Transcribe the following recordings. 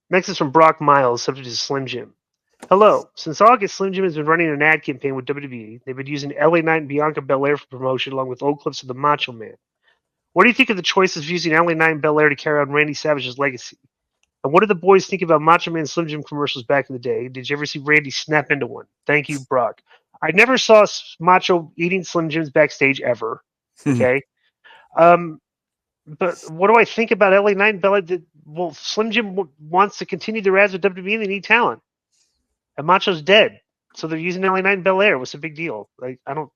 Next is from Brock Miles, subject is Slim Jim. Hello. Since August, Slim Jim has been running an ad campaign with WWE. They've been using LA Knight and Bianca Belair for promotion, along with old clips of the Macho Man. What do you think of the choices of using LA Knight and Belair to carry on Randy Savage's legacy? And what did the boys think about Macho Man Slim Jim commercials back in the day? Did you ever see Randy snap into one? Thank you, Brock. I never saw Macho eating Slim Jims backstage ever. Okay. But what do I think about LA Knight and Belair? Well, Slim Jim wants to continue their ads with WWE and they need talent. And Macho's dead. So they're using LA Knight and Belair. What's the big deal? Like, I don't.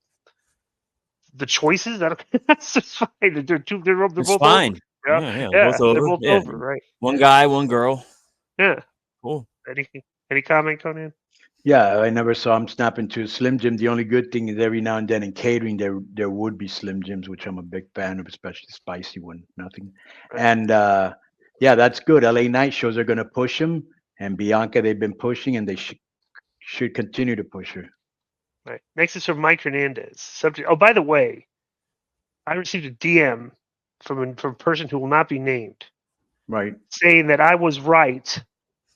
The choices? I don't. That's just fine. They're both fine. Over. Yeah, both over. They're both Yeah. over, right? One guy, one girl. Yeah. Cool. Any comment, Conan? Yeah, I never saw him snap into a Slim Jim. The only good thing is every now and then in catering there would be Slim Jims, which I'm a big fan of, especially the spicy one. Nothing. Right. And yeah, that's good. LA Knight shows are going to push him, and Bianca they've been pushing, and they should continue to push her. Right. Next is from Mike Hernandez. Subject. Oh, by the way, I received a DM from a person who will not be named, Right. saying that I was right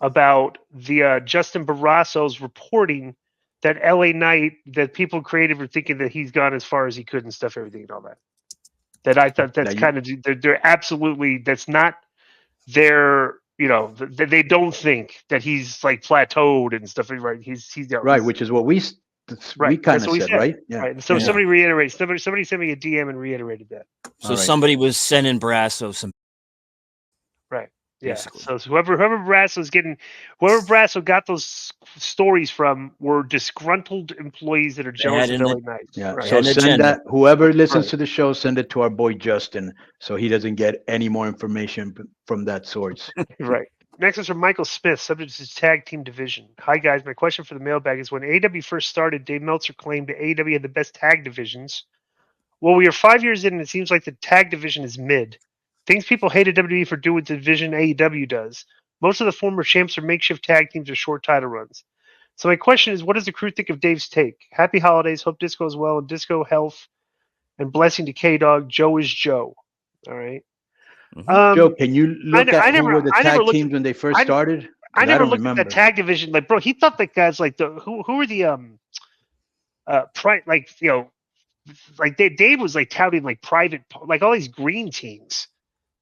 about the Justin Barraso's reporting that LA Knight, that people creative were thinking that he's gone as far as he could and stuff, everything and all that. That I thought that's kind of they're absolutely that's not their. They don't think that he's like plateaued and stuff. Right? He's right, which is what we kind of said, right? Yeah. Right. And so somebody reiterated. Somebody sent me a DM and reiterated that. So somebody was sending Brasso some. Right. Yeah. Basically. So whoever Brasso got those stories from were disgruntled employees that are jealous of LA Knight. Yeah. Right. So send that. Whoever listens to the show, send it to our boy Justin, so he doesn't get any more information from that source. Right. Next is from Michael Smith, subject to his tag team division. Hi, guys. My question for the mailbag is when AEW first started, Dave Meltzer claimed that AEW had the best tag divisions. Well, we are 5 years in, and it seems like the tag division is mid. Things people hated WWE for doing what the division AEW does. Most of the former champs are makeshift tag teams or short title runs. So my question is, what does the crew think of Dave's take? Happy holidays. Hope Disco is well, and Disco health, and blessing to K-Dog. Joe is Joe. All right. Joe, can you look at who were the tag teams when they first started? I never looked at that tag division. Like, bro, he thought that guys like who were the like Dave was like touting like private, like all these green teams,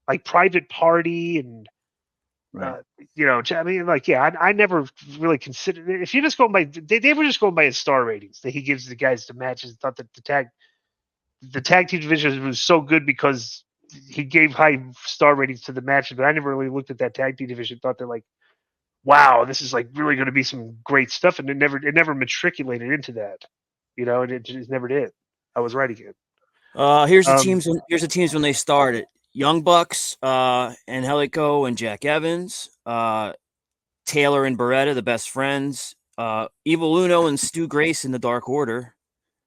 like Private Party and I mean, like, yeah, I never really considered it. If you just go by, they were just going by his star ratings that he gives the guys to matches. Thought that the tag team division was so good because he gave high star ratings to the matches, but I never really looked at that tag team division. Thought they're like, wow, this is like really going to be some great stuff, and it never matriculated into that, and it just never did. I was right again. Here's the teams. Here's the teams when they started: Young Bucks, Angelico and Jack Evans, Taylor and Beretta, the best friends, Evil Uno and Stu Grace in the Dark Order,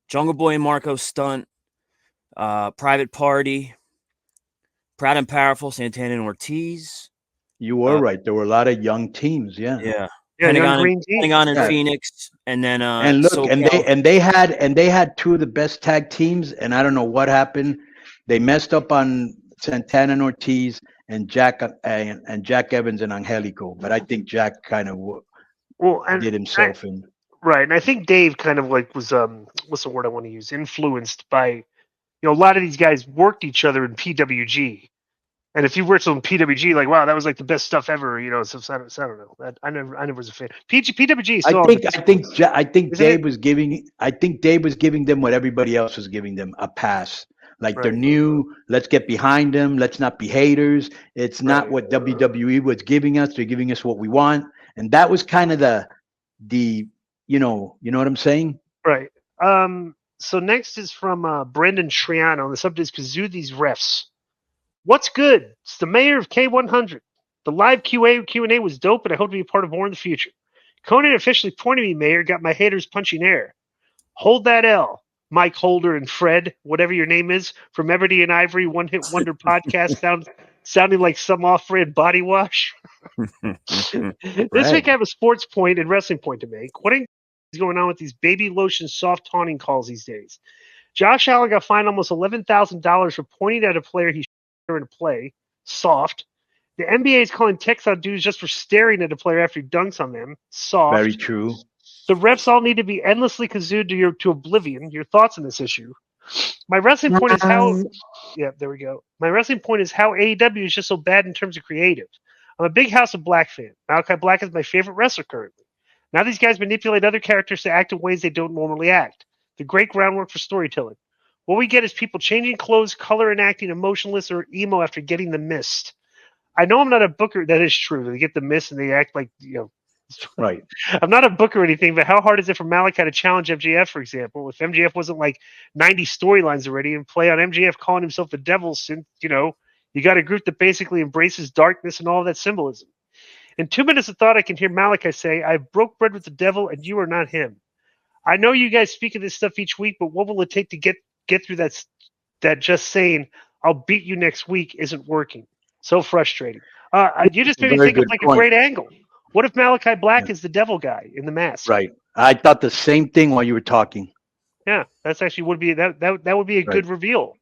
Jungle Boy and Marco Stunt, Private Party, Proud and Powerful, Santana and Ortiz. You were right. There were a lot of young teams. Yeah. Pentagon and Phoenix, and then and look, and they had two of the best tag teams. And I don't know what happened. They messed up on Santana and Ortiz and Jack Evans and Angelico. But I think Jack kind of did himself in. Right, and I think Dave kind of like was what's the word I want to use? Influenced by. A lot of these guys worked each other in PWG, and if you worked on PWG, like, wow, that was like the best stuff ever. So I don't know. I never was a fan. PWG. I think Dave was giving them what everybody else was giving them, a pass. Like they're new. Let's get behind them. Let's not be haters. It's not what WWE was giving us. They're giving us what we want, and that was kind of the you know what I'm saying? Right. So next is from Brendan Triano. The subject is Kazoo these refs. What's good? It's the mayor of K100. The live Q&A was dope, and I hope to be a part of more in the future. Conan officially pointed me, mayor, got my haters punching air. Hold that L, Mike Holder and Fred, whatever your name is, from Ebony and Ivory One Hit Wonder podcast, sounding like some off-brand body wash. This week I have a sports point and wrestling point to make. What is going on with these baby lotion soft taunting calls these days? Josh Allen got fined almost $11,000 for pointing at a player he shouldn't in a play, soft. The NBA is calling techs out dudes just for staring at a player after he dunks on them. Soft. Very true. The refs all need to be endlessly kazooed to oblivion. Your thoughts on this issue? My wrestling point is how. Yeah, there we go. My wrestling point is how AEW is just so bad in terms of creative. I'm a big House of Black fan. Malakai Black is my favorite wrestler currently. Now these guys manipulate other characters to act in ways they don't normally act. The great groundwork for storytelling. What we get is people changing clothes, color, and acting emotionless or emo after getting the mist. I know I'm not a booker. That is true. They get the mist and they act like, Right. I'm not a booker or anything, but how hard is it for Malakai to challenge MJF, for example, if MJF wasn't like 90 storylines already and play on MJF calling himself the devil since, you got a group that basically embraces darkness and all of that symbolism. In 2 minutes of thought, I can hear Malakai say, I broke bread with the devil and you are not him. I know you guys speak of this stuff each week, but what will it take to get through that just saying, I'll beat you next week isn't working? So frustrating. You just made me think of like a great angle. What if Malakai Black is the devil guy in the mask? Right. I thought the same thing while you were talking. Yeah, that's actually would be that would be a good reveal.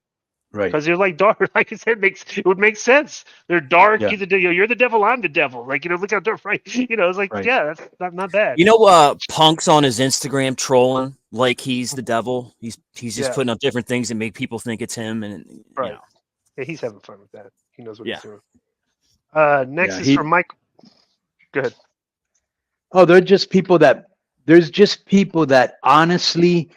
Right. Because they're like dark. Like I said, it would make sense. They're dark. Yeah. You're the devil. I'm the devil. Like, look how dark. Right. It's like, yeah, that's not bad. Punk's on his Instagram trolling like he's the devil. He's just putting up different things that make people think it's him. And right. Yeah, he's having fun with that. He knows what he's doing. Next is from Mike. Go ahead. Oh, there's just people that honestly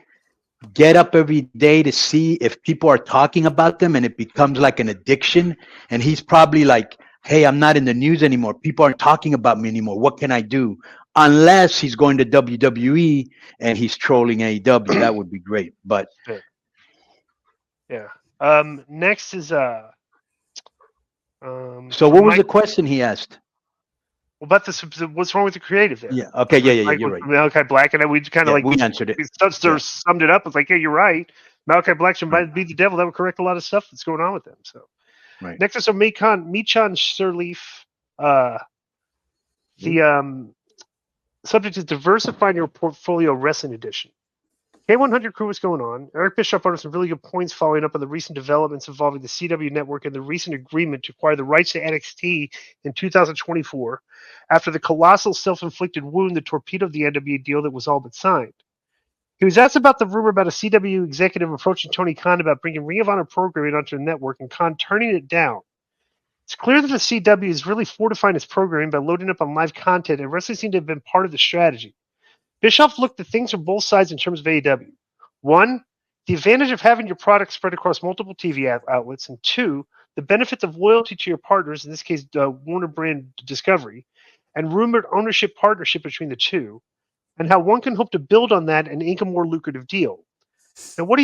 get up every day to see if people are talking about them, and it becomes like an addiction. And he's probably like, hey, I'm not in the news anymore. People aren't talking about me anymore. What can I do? Unless he's going to WWE and he's trolling AEW. That would be great. But yeah. Next is so what was the question he asked? About this, what's wrong with the creative there? Yeah. Okay. Yeah. You're right. Malakai Black, and we kind of we answered it. We summed it up. It's like, yeah, you're right. Malakai Black should be the devil. That would correct a lot of stuff that's going on with them. So, next is from Michan Sirleaf. The subject is diversifying your portfolio wrestling edition. K100 crew, what's going on? Eric Bischoff brought up some really good points following up on the recent developments involving the CW network and the recent agreement to acquire the rights to NXT in 2024 after the colossal self-inflicted wound that torpedoed the NWA deal that was all but signed. He was asked about the rumor about a CW executive approaching Tony Khan about bringing Ring of Honor programming onto the network and Khan turning it down. It's clear that the CW is really fortifying its programming by loading up on live content, and wrestling seemed to have been part of the strategy. Bischoff looked at things from both sides in terms of AEW. One, the advantage of having your product spread across multiple TV outlets, and two, the benefits of loyalty to your partners, in this case, Warner Brand Discovery, and rumored ownership partnership between the two, and how one can hope to build on that and ink a more lucrative deal. Now, what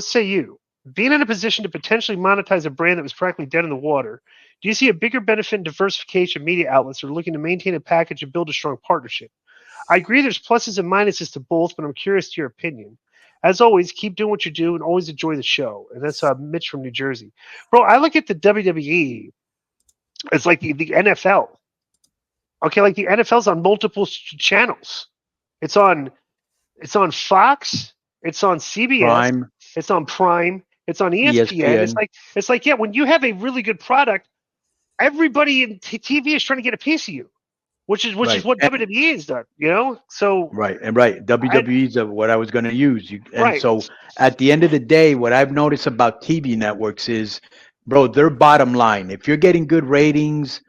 say you? Being in a position to potentially monetize a brand that was practically dead in the water, do you see a bigger benefit in diversification of media outlets or looking to maintain a package and build a strong partnership? I agree there's pluses and minuses to both, but I'm curious to your opinion. As always, keep doing what you do and always enjoy the show. And that's Mitch from New Jersey. Bro, I look at the WWE as like the NFL. Okay, like the NFL's on multiple channels. It's on Fox. It's on CBS. Prime. It's on Prime. It's on ESPN. It's like, yeah, when you have a really good product, everybody in TV is trying to get a piece of you. Which is what WWE has done, So right. WWE is what I was going to use. So at the end of the day, what I've noticed about TV networks is, bro, their bottom line. If you're getting good ratings,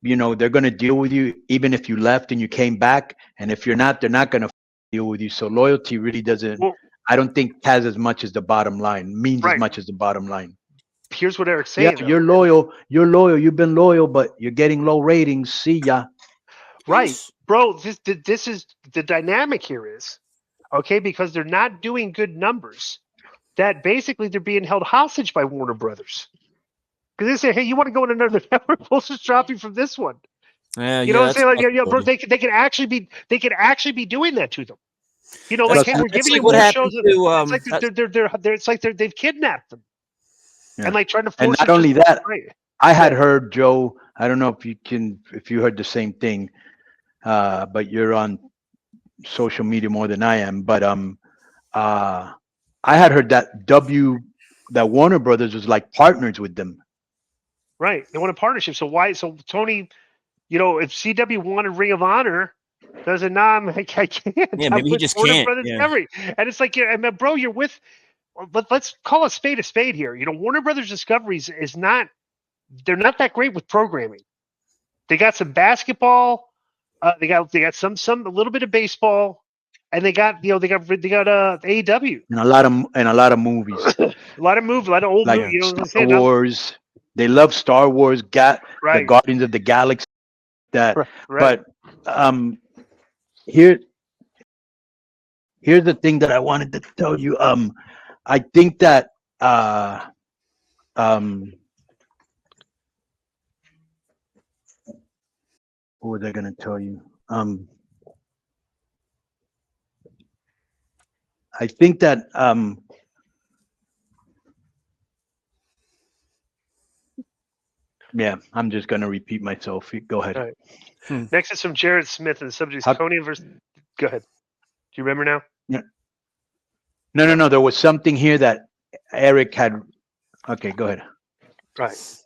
they're going to deal with you even if you left and you came back. And if you're not, they're not going to deal with you. So loyalty really doesn't. Well, I don't think has as much as the bottom line means as much as the bottom line. Here's what Eric's saying. Yeah, you're loyal. You've been loyal, but you're getting low ratings. See ya. Right, bro. This is the dynamic here is, okay, because they're not doing good numbers. That basically they're being held hostage by Warner Brothers because they say, "Hey, you want to go in another network? We'll just drop you from this one." What I'm saying? Like, bro, they can actually be doing that to them. Like, hey, we're giving you more shows. It's like they've kidnapped them and like trying to force. And not only that, I had heard, Joe. I don't know if you heard the same thing. But you're on social media more than I am. But I had heard that Warner Brothers was like partners with them. Right. They want a partnership. So why? So Tony, if CW wanted Ring of Honor, does it not? I can't. Yeah, I'm maybe he with just Warner can't. Brothers Yeah. Discovery. And it's like, bro, you're with. Let's call a spade here. Warner Brothers Discoveries is not. They're not that great with programming. They got some basketball. They got some a little bit of baseball, and they got AEW and a lot of movies. a lot of movies, a lot of old Like movies. Star Wars. They love Star Wars. The Right. Guardians of the Galaxy. Right. But here's the thing that I wanted to tell you. I think that what was I gonna tell you? I think that yeah, I'm just gonna repeat myself. Go ahead. All right. Next is from Jared Smith, and the subject is Conan versus. Go ahead. Do you remember now? Yeah. No. There was something here that Eric had. Okay, go ahead. Right.